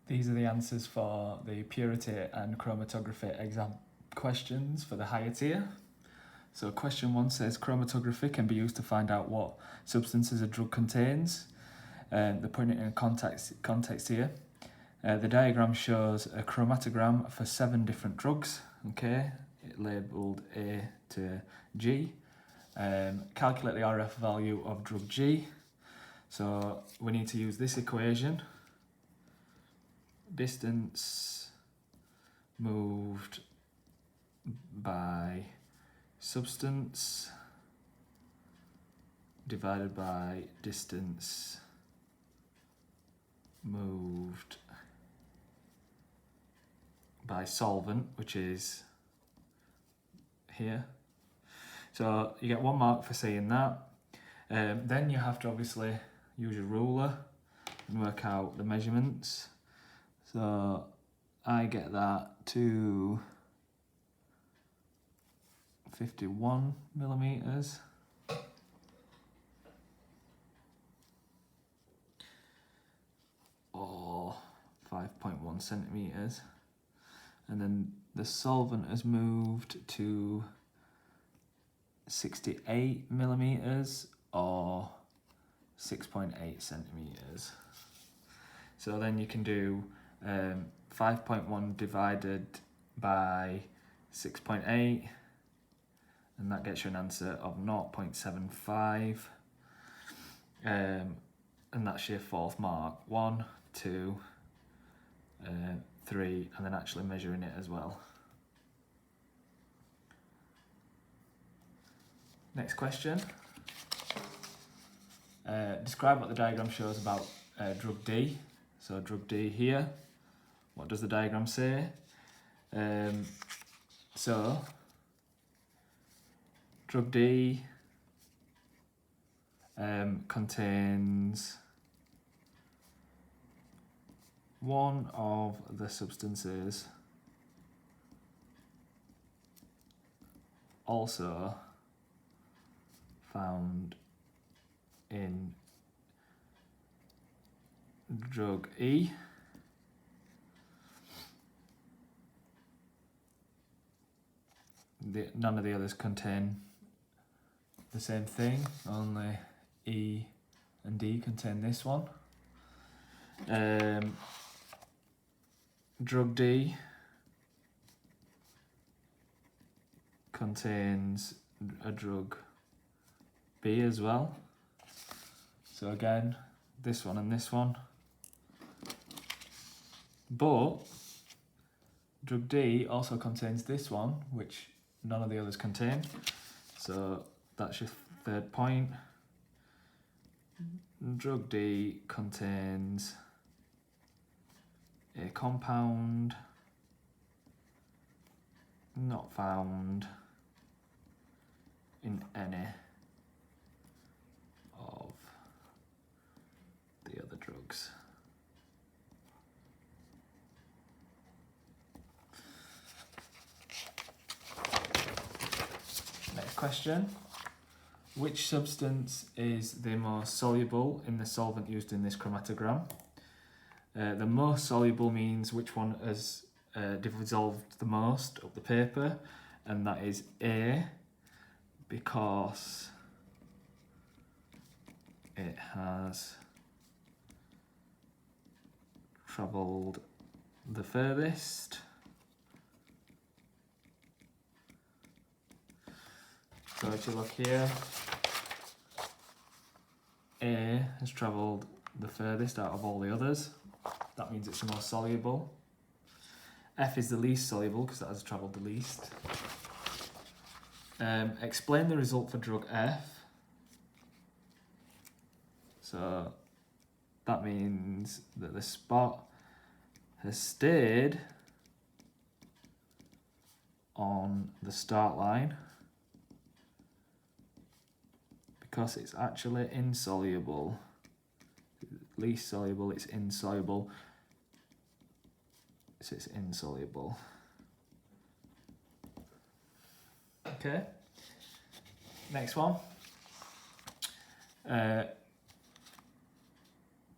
These are the answers for the purity and chromatography exam questions for the higher tier. So question 1 says chromatography can be used to find out what substances a drug contains. They're putting it in a context here. The diagram shows a chromatogram for 7 different drugs, okay, labelled A to G. Calculate the RF value of drug G. So we need to use this equation. Distance moved by substance divided by distance moved by solvent, which is here. So you get 1 mark for saying that. Then you have to obviously use your ruler and work out the measurements. So I get that to 51 millimeters. Or 5.1 centimeters. And then the solvent has moved to 68 millimeters or 6.8 centimeters. So then you can do 5.1 divided by 6.8, and that gets you an answer of 0.75. And that's your 4th mark. 1, 2, 3, and then actually measuring it as well. Next question. Describe what the diagram shows about drug D. So drug D here. What does the diagram say? So drug D contains one of the substances also found in drug E. None of the others contain the same thing, only E and D contain this one. Drug D contains a drug B as well. So again, this one and this one. But drug D also contains this one, which none of the others contain. So that's your 3rd point. Drug D contains a compound not found in any of the other drugs. Next question. Which substance is the most soluble in the solvent used in this chromatogram? The most soluble means which one has dissolved the most of the paper, and that is A, because it has travelled the furthest. So if you look here, A has travelled the furthest out of all the others. That means it's the most soluble. F is the least soluble because that has travelled the least. Explain the result for drug F. So that means that the spot has stayed on the start line because it's actually insoluble. Least soluble, it's insoluble. So it's insoluble. Okay. Next one.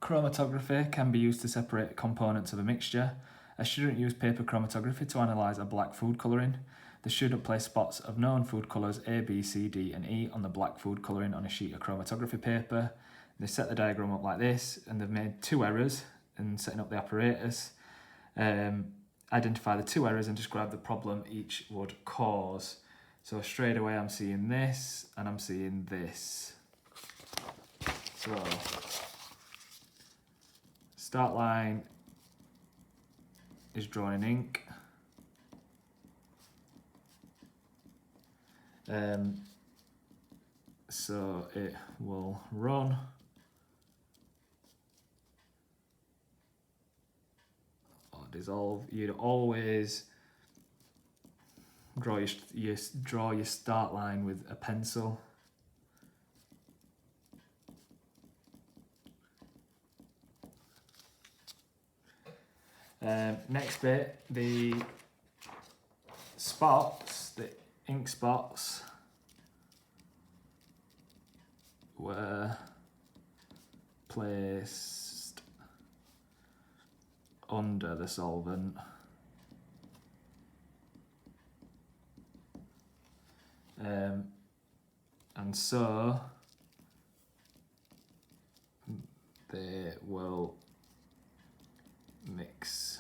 Chromatography can be used to separate components of a mixture. A student used paper chromatography to analyse a black food colouring. The student placed spots of known food colours A, B, C, D and E on the black food colouring on a sheet of chromatography paper. They set the diagram up like this, and they've made 2 errors in setting up the apparatus. Identify the 2 errors and describe the problem each would cause. So straight away I'm seeing this and I'm seeing this. So start line is drawn in ink. So it will run. Or dissolve. You'd always draw your start line with a pencil. Next bit, the spots, the ink spots were placed under the solvent. And so they will mix.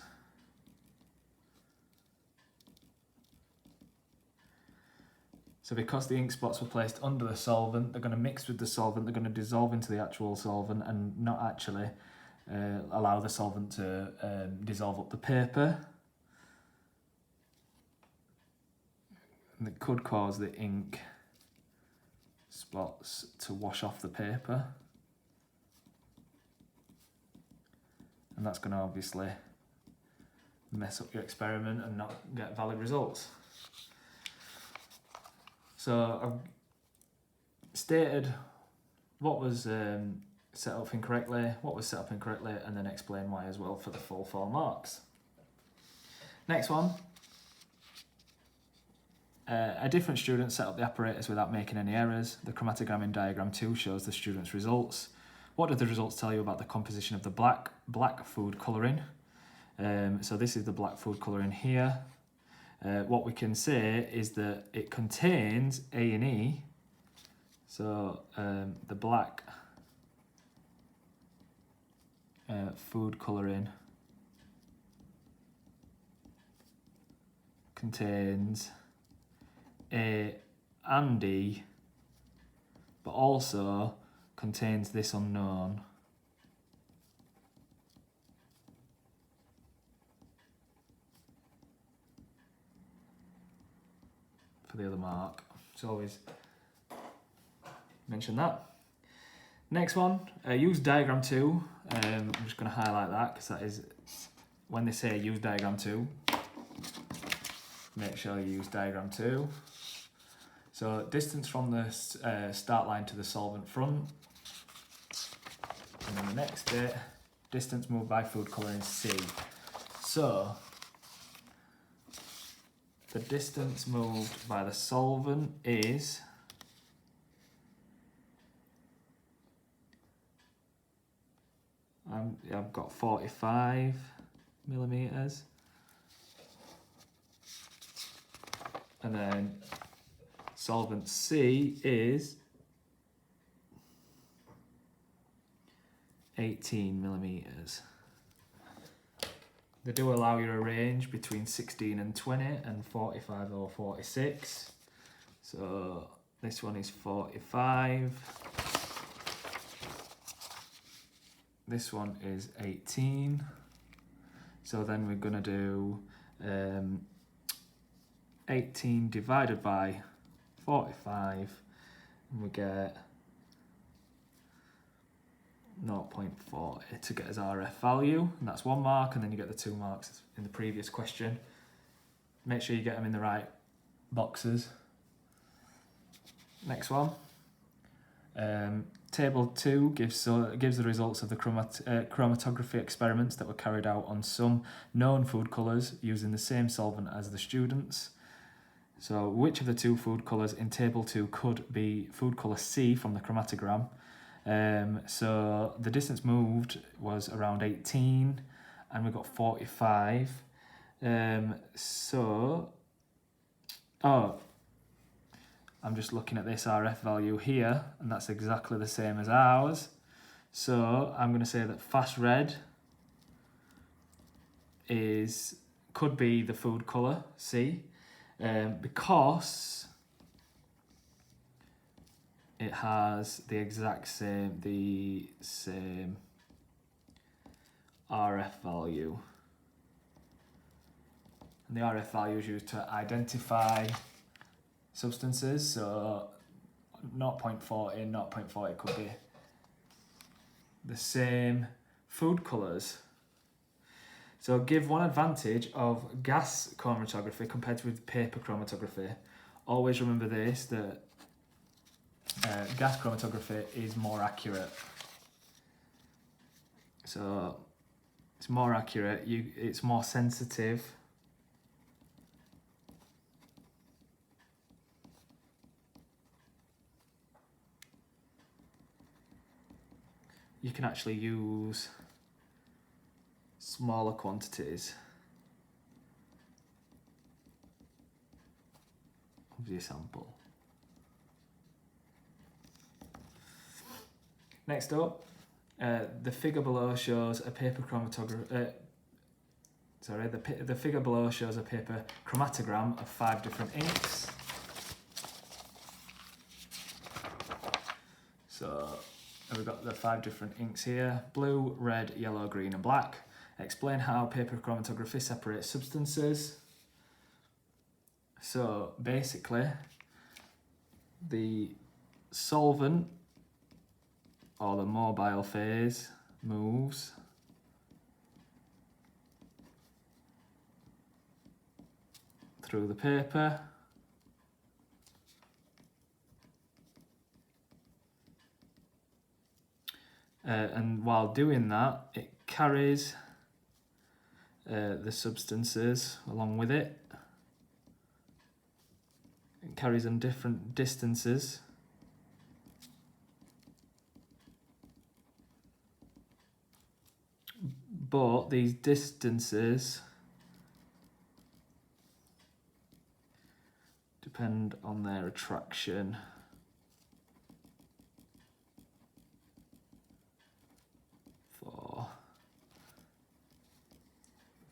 So because the ink spots were placed under the solvent, they're going to mix with the solvent, they're going to dissolve into the actual solvent and not actually allow the solvent to dissolve up the paper. And it could cause the ink spots to wash off the paper. And that's going to obviously mess up your experiment and not get valid results. So I've stated what was set up incorrectly, what was set up incorrectly, and then explain why as well for the full 4 marks. Next one. A different student set up the apparatus without making any errors. The chromatogram in diagram 2 shows the student's results. What do the results tell you about the composition of the black food colouring? So this is the black food colouring here. What we can say is that it contains A and E. So the black food colouring contains A and E, but also contains this unknown. For the other mark. So always mention that. Next one, use diagram 2. I'm just going to highlight that because that is when they say use diagram 2. Make sure you use diagram 2. So distance from the start line to the solvent front. And then the next bit, distance moved by food colouring C. So the distance moved by the solvent is I've got 45 millimeters, and then solvent C is 18 millimeters. They do allow you a range between 16 and 20 and 45 or 46. So this one is 45. This one is 18. So then we're going to do 18 divided by 45, and we get 0.40 to get as RF value, and that's 1 mark, and then you get the 2 marks in the previous question. Make sure you get them in the right boxes. Next one. Table 2 gives the results of the chromatography experiments that were carried out on some known food colours using the same solvent as the students. So which of the 2 food colours in table 2 could be food colour C from the chromatogram? So the distance moved was around 18 and we got 45. I'm just looking at this RF value here, and that's exactly the same as ours. So I'm going to say that fast red could be the food colour, C, because it has the same RF value. And the RF value is used to identify substances, so 0.40 and 0.40 could be the same food colours. So give one advantage of gas chromatography compared with paper chromatography. Always remember this, that gas chromatography is more accurate. So it's more accurate, it's more sensitive. You can actually use smaller quantities of your sample. Next up, the figure below shows a paper chromatography. The figure below shows a paper chromatogram of 5 different inks. So we've got the 5 different inks here: blue, red, yellow, green, and black. Explain how paper chromatography separates substances. So basically, the solvent or the mobile phase moves through the paper. And while doing that, it carries the substances along with it. It carries them different distances. But these distances depend on their attraction. For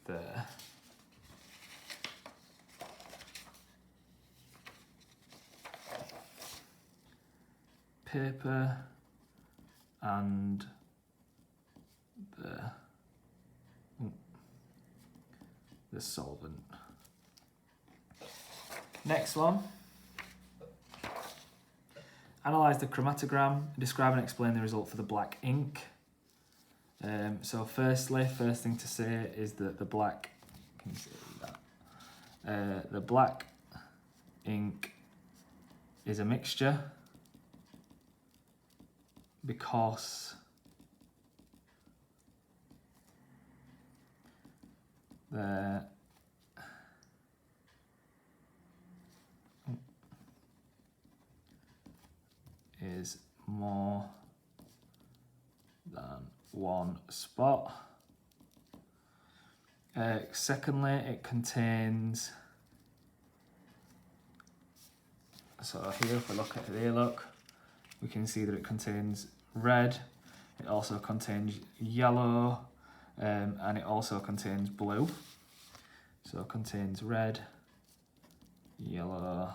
the paper and the solvent. Next one. Analyse the chromatogram, describe and explain the result for the black ink. So first thing to say is that the black, can you see that? The black ink is a mixture because there is more than one spot. Secondly, it contains, so here if we look at it, we can see that it contains red, it also contains yellow, and it also contains blue. So it contains red, yellow,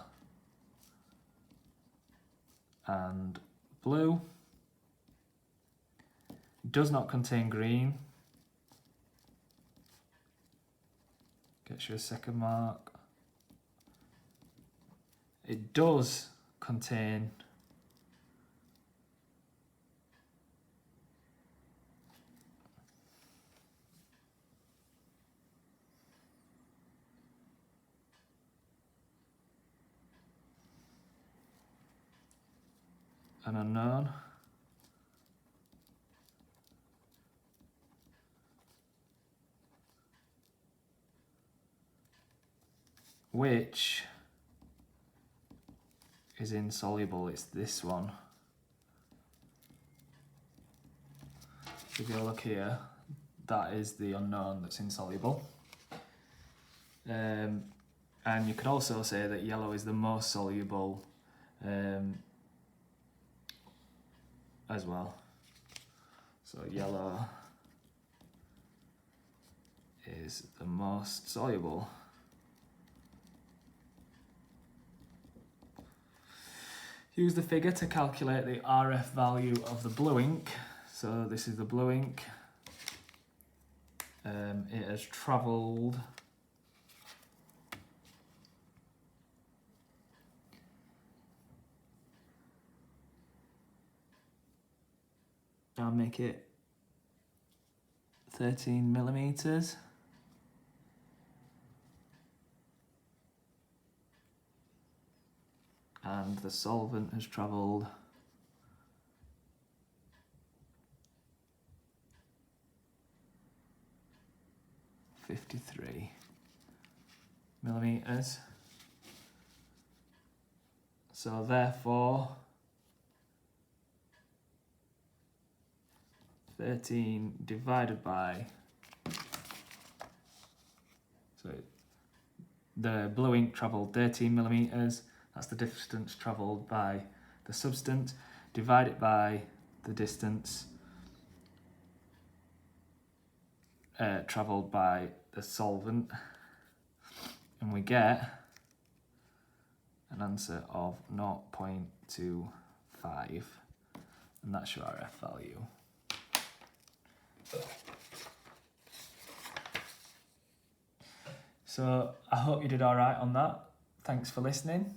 and blue. It does not contain green. Gets you a second mark. It does contain an unknown. Which is insoluble, it's this one. if you look here, that is the unknown that's insoluble. And you could also say that yellow is the most soluble as well. So yellow is the most soluble. Use the figure to calculate the RF value of the blue ink. So this is the blue ink. It has travelled I'll make it 13 millimeters. And the solvent has travelled 53 millimeters. So therefore 13 divided by, so the blue ink travelled 13 millimeters, that's the distance travelled by the substance, divide it by the distance travelled by the solvent, and we get an answer of 0.25, and that's your RF value. So I hope you did all right on that. Thanks for listening.